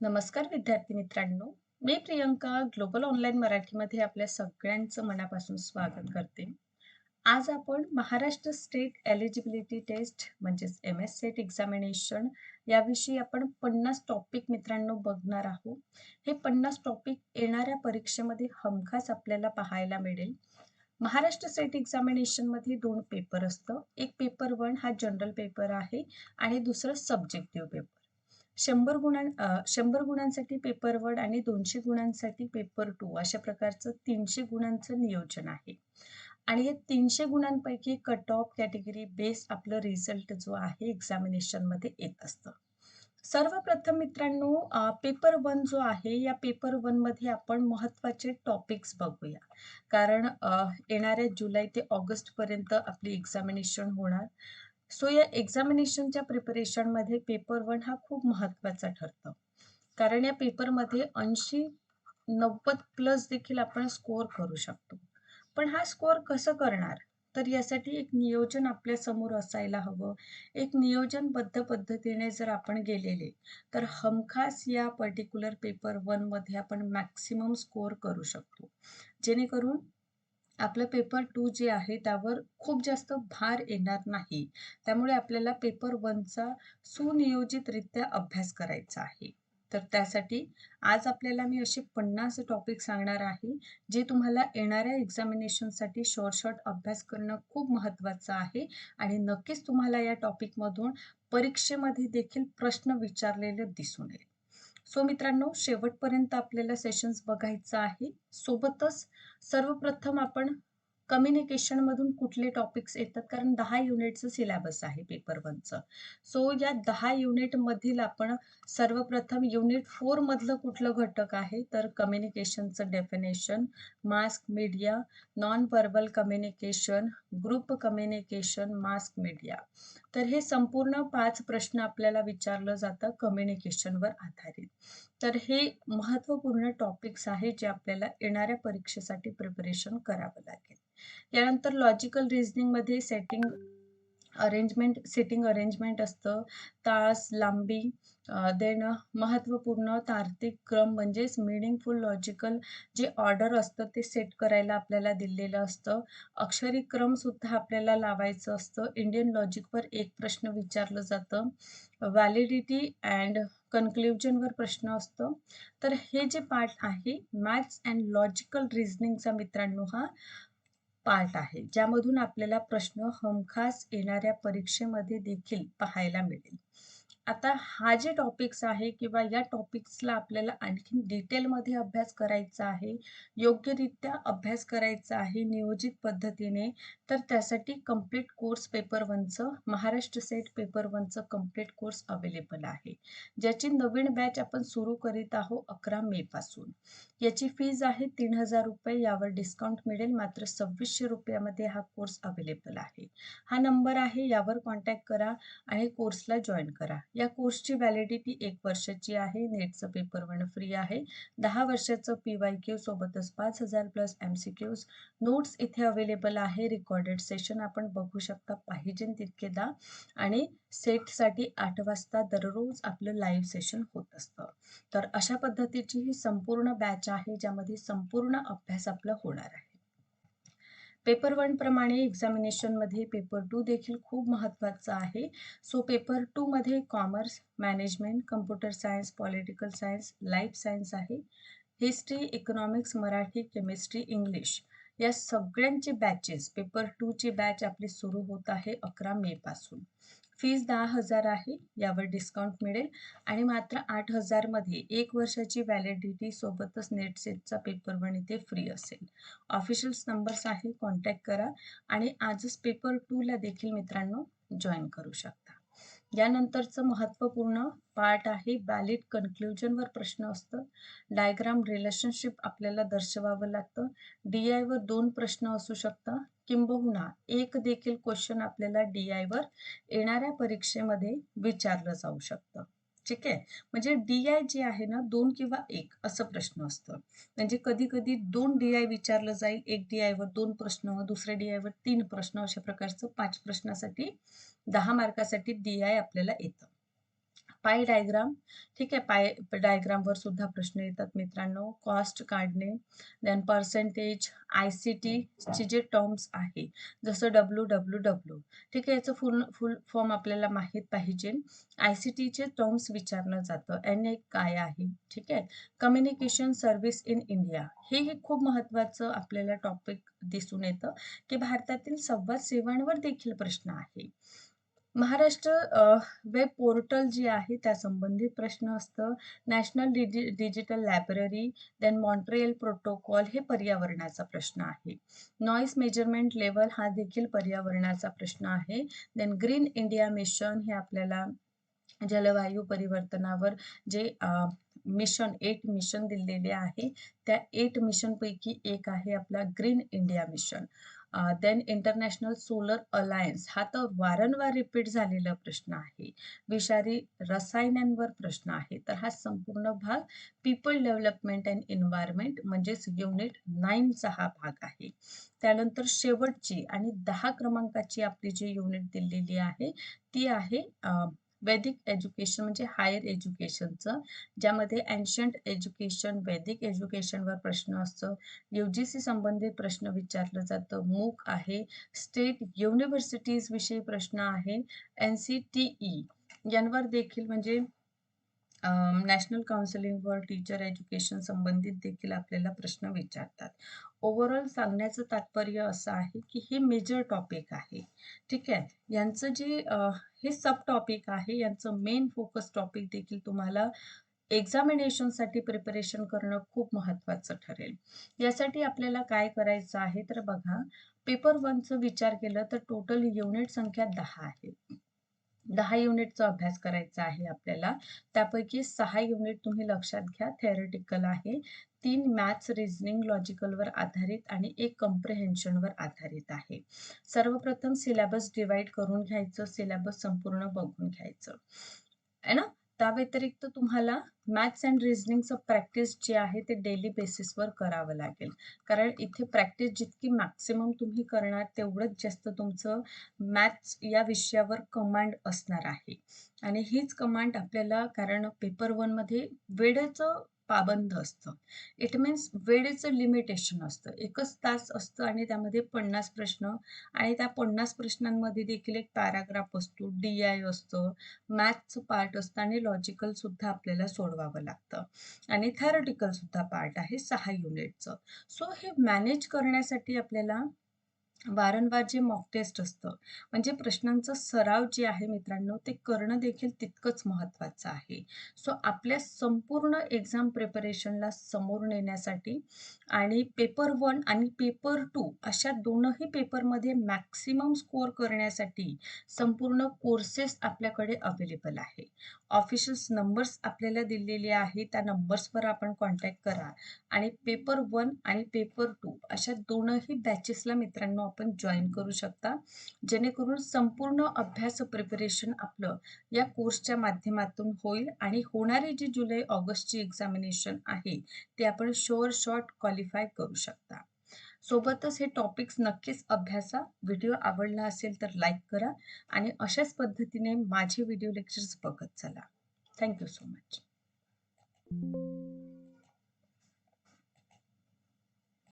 नमस्कार विद्यार्थी मित्रांनो, मी प्रियंका ग्लोबल ऑनलाईन मराठीमध्ये आपल्या सगळ्यांचं मनापासून स्वागत करते. आज आपण महाराष्ट्र स्टेट एलिजिबिलिटी टेस्ट म्हणजेच MS सेट एक्झामिनेशन याविषयी आपण 50 टॉपिक मित्रांनो बघणार आहोत. हे 50 टॉपिक येणाऱ्या परीक्षेमध्ये हमखास आपल्याला पाहायला मिळेल. महाराष्ट्र स्टेट एक्झामिनेशनमध्ये 2 पेपर असतं. एक पेपर 1 हा जनरल पेपर आहे आणि दुसरं सब्जेक्टिव्ह पेपर. 100 गुणांसाठी पेपर 1 आणि 200 गुणांसाठी पेपर 2 अशा प्रकारचं 300 गुणांचं नियोजन आहे. आणि या 300 गुणांपैकी कट ऑफ कॅटेगरी बेस आपलं रिझल्ट जो आहे एक्झामिनेशनमध्ये येत असतं. सर्वप्रथम मित्रांनो पेपर 1 जो आहे या पेपर 1 मध्ये आपण महत्त्वाचे टॉपिक्स बघूया. कारण येणाऱ्या जुलै ते ऑगस्ट पर्यंत आपली एक्झामिनेशन होणार. सो या एक्झामिनेशनच्या प्रिपरेशनमध्ये पेपर 1 हा खूप महत्त्वाचा ठरतो. कारण या पेपरमध्ये 80-90 प्लस देखील आपण स्कोअर करू शकतो. पण हा स्कोअर कसं करणार? तर यासाठी एक नियोजन आपल्या समोर असायला हवं. एक नियोजनबद्ध पद्धतीने जर आपण गेलेले, तर हमखास या पर्टिक्युलर पेपर 1 मध्ये आपण मॅक्सिमम स्कोअर करू शकतो. जेणेकरून आपलं पेपर 2 जे आहे त्यावर खूप जास्त भार येणार नाही. त्यामुळे आपल्याला पेपर 1 चा सुनियोजितरित्या अभ्यास करायचा आहे. तर त्यासाठी आज आपल्याला मी असे 50 टॉपिक सांगणार आहे, जे तुम्हाला येणाऱ्या एक्झामिनेशनसाठी शॉर्ट अभ्यास करणं खूप महत्त्वाचं आहे आणि नक्कीच तुम्हाला या टॉपिकमधून परीक्षेमध्ये देखील प्रश्न विचारलेले दिसून येईल. सो मित्रांनो, शेवटपर्यंत आपल्याला सेशन्स बघायचं आहे. सोबतच सर्वप्रथम आपण कम्युनिकेशनमधून कुठले टॉपिक्स येतात कारण 10 युनिटचं सिलेबस आहे पेपर 1चं. सो या 10 युनिटमधील आपण सर्वप्रथम युनिट 4 मधलं कुठलं घटक आहे तर कम्युनिकेशनचं definition, mass media, non verbal communication, group communication, mass media. तर हे संपूर्ण 5 प्रश्न आपल्याला विचारलं जातं कम्युनिकेशनवर आधारित. तर हे महत्त्वपूर्ण टॉपिक्स आहेत जे आपल्याला येणाऱ्या परीक्षेसाठी प्रिपरेशन करावं लागेल. यानंतर लॉजिकल रिझनिंगमध्ये सेटिंग अरेंजमेंट असतं, तास, लांबी, देन महत्त्वपूर्ण तार्किक क्रम म्हणजेच मीनिंगफुल लॉजिकल जे ऑर्डर असतं ते सेट करायला आपल्याला दिलेलं असतं. अक्षरी क्रम सुद्धा आपल्याला लावायचं असतं. इंडियन लॉजिकवर एक प्रश्न विचारलं जातं. व्हॅलिडिटी अँड कन्क्लुजनवर प्रश्न असतो. तर हे जे पार्ट आहे मॅथ्स अँड लॉजिकल रिझनिंगचा मित्रांनो हा पार्ट आहे, ज्यामधून आपल्याला प्रश्न हमखास येणाऱ्या परीक्षेमध्ये देखील पाहायला मिळेल. आता हा जे टॉपिक्स आहे किंवा या टॉपिक्सला आपल्याला आणखीन डिटेलमध्ये अभ्यास करायचा आहे, योग्यरित्या अभ्यास करायचा आहे नियोजित पद्धतीने, तर त्यासाठी कंप्लीट कोर्स पेपर 1चं महाराष्ट्र सेट पेपर 1चं कंप्लीट कोर्स अवेलेबल आहे. ज्याची नवीन बॅच आपण सुरू करीत आहोत 11 मे पासून. याची फीज आहे ₹3000. यावर डिस्काउंट मिळेल. मात्र ₹2600 हा कोर्स अवेलेबल आहे. हा नंबर आहे, यावर कॉन्टॅक्ट करा आणि कोर्सला जॉइन करा. या कोर्सची व्हॅलिडिटी 1 वर्षाची आहे. नेटचं पेपर 1 फ्री आहे. 10 वर्षाचं PYQ सोबतच 5000 प्लस MCQs. नोट्स इथे अवेलेबल आहे. रेकॉर्डेड सेशन आपण बघू शकता पाहिजे तितकेदा आणि सेटसाठी 8 वाजता दररोज आपलं लाईव्ह सेशन होत असतं. तर अशा पद्धतीची ही संपूर्ण बॅच आहे, ज्यामध्ये संपूर्ण अभ्यास आपला होणार आहे. पेपर 1 प्रमाणे एक्झामिनेशनमध्ये पेपर 2 देखील खूप महत्त्वाचा आहे. सो पेपर 2 मध्ये commerce, management, computer science, political science, life science आहे. History, economics, Marathi, chemistry, English या सगळ्यांचे बॅचेस पेपर 2 ची बॅच आपली सुरू होत आहे 11 मे पासून. फीज 10,000 आहे. यावर डिस्काउंट मिळेल आणि मात्र 8,000 मध्ये 1 वर्षाची व्हॅलिडिटी सोबतच नेट सेटचा पेपर 1 इथे फ्री असेल. ऑफिशियल नंबर्स आहे, कॉन्टॅक्ट करा आणि आजच पेपर 2 ला देखील मित्रांनो जॉइन करू शकता. यानंतरचं महत्त्वपूर्ण पार्ट आहे व्हॅलिड कन्क्लुजनवर प्रश्न असतं. डायग्राम रिलेशनशिप आपल्याला दर्शवावं लागतं. DI वर 2 प्रश्न असू शकतात. किंबहुना एक देखील क्वेश्चन आपल्याला DI वर येणाऱ्या परीक्षेमध्ये विचारलं जाऊ शकतं. ठीक आहे. म्हणजे DI जे आहे ना 2 किंवा 1 असं प्रश्न असतं. म्हणजे कधी-कधी 2 DI विचारलं जाईल. एक DI वर 2 प्रश्न, दुसऱ्या DI वर 3 प्रश्न अशा प्रकारचं 5 प्रश्नासाठी 10 मार्कासाठी DI आपल्याला येतं. पाय डायग्राम, ठीक आहे. पाय डायग्रामवर सुद्धा प्रश्न येतात मित्रांनो. कॉस्ट काढणे, देन पर्सेंटेज, ICTचे जे टर्म्स आहे, जसं WWW, ठीक आहे. याचं फुल फॉर्म आपल्याला माहीत पाहिजे. ICTचे टर्म्स विचारलं जातं. NA काय आहे, ठीक आहे. कम्युनिकेशन सर्व्हिस इन इंडिया, हे खूप महत्त्वाचं आपल्याला टॉपिक दिसून येतं, की भारतातील संवाद सेवांवर देखील प्रश्न आहे. महाराष्ट्र वेब पोर्टल जी आहे त्या संबंधित प्रश्न असतं. National digital library, then Montreal protocol, हे पर्यावरणाचा प्रश्न आहे. नॉईज मेजरमेंट लेवल हा देखील पर्यावरणाचा प्रश्न आहे. देन ग्रीन इंडिया मिशन हे आपल्याला जलवायू परिवर्तनावर जे मिशन 8 मिशन दिलेले आहे, त्या 8 मिशनपैकी एक आहे आपला green India mission. Then international solar alliance हा तर वारंवार रिपीट झालेला प्रश्न आहे. विषारी रसायनांवर प्रश्न आहे. तर हा संपूर्ण भाग पीपल डेव्हलपमेंट अँड एन्व्हायरमेंट म्हणजेच युनिट 9 चा हा भाग आहे. त्यानंतर शेवटची आणि 10 क्रमांकाची आपली जी युनिट दिलेली आहे ती आहे वैदिक एज्युकेशन म्हणजे हायर एज्युकेशनचं, ज्यामध्ये एन्शंट एज्युकेशन, वैदिक एज्युकेशनवर प्रश्न असतो. UGC संबंधित प्रश्न विचारलं जातं. मूक आहे. स्टेट युनिव्हर्सिटीज विषयी प्रश्न आहे. NCTE यांवर देखील म्हणजे national counselling for teacher education संबंधित देखील आपल्याला प्रश्न विचारतात. ओव्हरऑल सांगण्याचं तात्पर्य असं आहे की हे मेजर टॉपिक आहे, ठीक आहे. यांचं जे हे सब टॉपिक आहे, यांचं मेन फोकस टॉपिक देखील तुम्हाला एक्झामिनेशनसाठी प्रिपरेशन करणं खूप महत्त्वाचं ठरेल. यासाठी आपल्याला काय करायचं आहे तर बघा, पेपर 1चा विचार केला तर टोटल युनिट संख्या 10 आहे. 10 युनिटचा अभ्यास करायचा आहे आपल्याला. त्यापैकी 6 युनिट तुम्ही लक्षात घ्या थेरटिकल आहे. 3 मॅथ्स, रिझनिंग, लॉजिकलवर आधारित आणि 1 कॉम्प्रिहेन्शनवर आधारित आहे. सर्वप्रथम सिलेबस डिवाइड करून घ्यायचं, सिलेबस संपूर्ण बघून घ्यायचं. आहे ना? त्या व्यतिरिक्त तुम्हाला मॅथ्स अँड रिझनिंगचं प्रॅक्टिस जे आहे ते डेली बेसिसवर करावं लागेल. कारण इथे प्रॅक्टिस जितकी मॅक्सिमम तुम्ही करणार तेवढंच जास्त तुमचं मॅथ्स या विषयावर कमांड असणार आहे. आणि हीच कमांड आपल्याला, कारण पेपर 1 मध्ये वेळेचं पाबंद असतं. इट मीन्स वेळेचं लिमिटेशन असतं. 1च तास असतं आणि त्यामध्ये 50 प्रश्न आणि त्या 50 प्रश्नांमध्ये देखील एक पॅराग्राफ असतो, DI असतं, मॅथ्सचं पार्ट असतं आणि लॉजिकल सुद्धा आपल्याला सोडवावं लागतं. आणि थेरटिकल सुद्धा पार्ट आहे 6 युनिटचं. सो हे मॅनेज करण्यासाठी आपल्याला वारंवार जे मॉक टेस्ट असतं, म्हणजे प्रश्नांचा सराव जे आहे मित्रांनो, ते करणं देखील तितकंच महत्त्वाचं आहे. सो आपल्या संपूर्ण एक्झाम प्रिपरेशनला समोर नेण्यासाठी आणि पेपर 1 आणि पेपर 2 अशा दोनही पेपरमध्ये मॅक्सिमम स्कोअर करण्यासाठी संपूर्ण कोर्सेस आपल्याकडे अवेलेबल आहे. ऑफिशियल नंबर्स आपल्याला दिलेले आहे, त्या नंबर्सवर आपण कॉन्टॅक्ट करा आणि पेपर 1 आणि पेपर 2 अशा दोनही बॅचेसला मित्रांनो आपण जॉईन करू शकता. जेणेकरून संपूर्ण अभ्यास प्रिपरेशन आपलं या कोर्सच्या माध्यमातून होईल आणि होणारी जी जुलै-ऑगस्टची एक्झामिनेशन आहे, ते आपण शुअर शॉट क्वालिफाय करू शकता. सोबतच हे टॉपिक्स नक्कीच अभ्यासा. व्हिडिओ आवडला असेल तर लाईक करा आणि अशाच पद्धतीने माझे व्हिडिओ लेक्चर्स बघत चला. Thank you so much.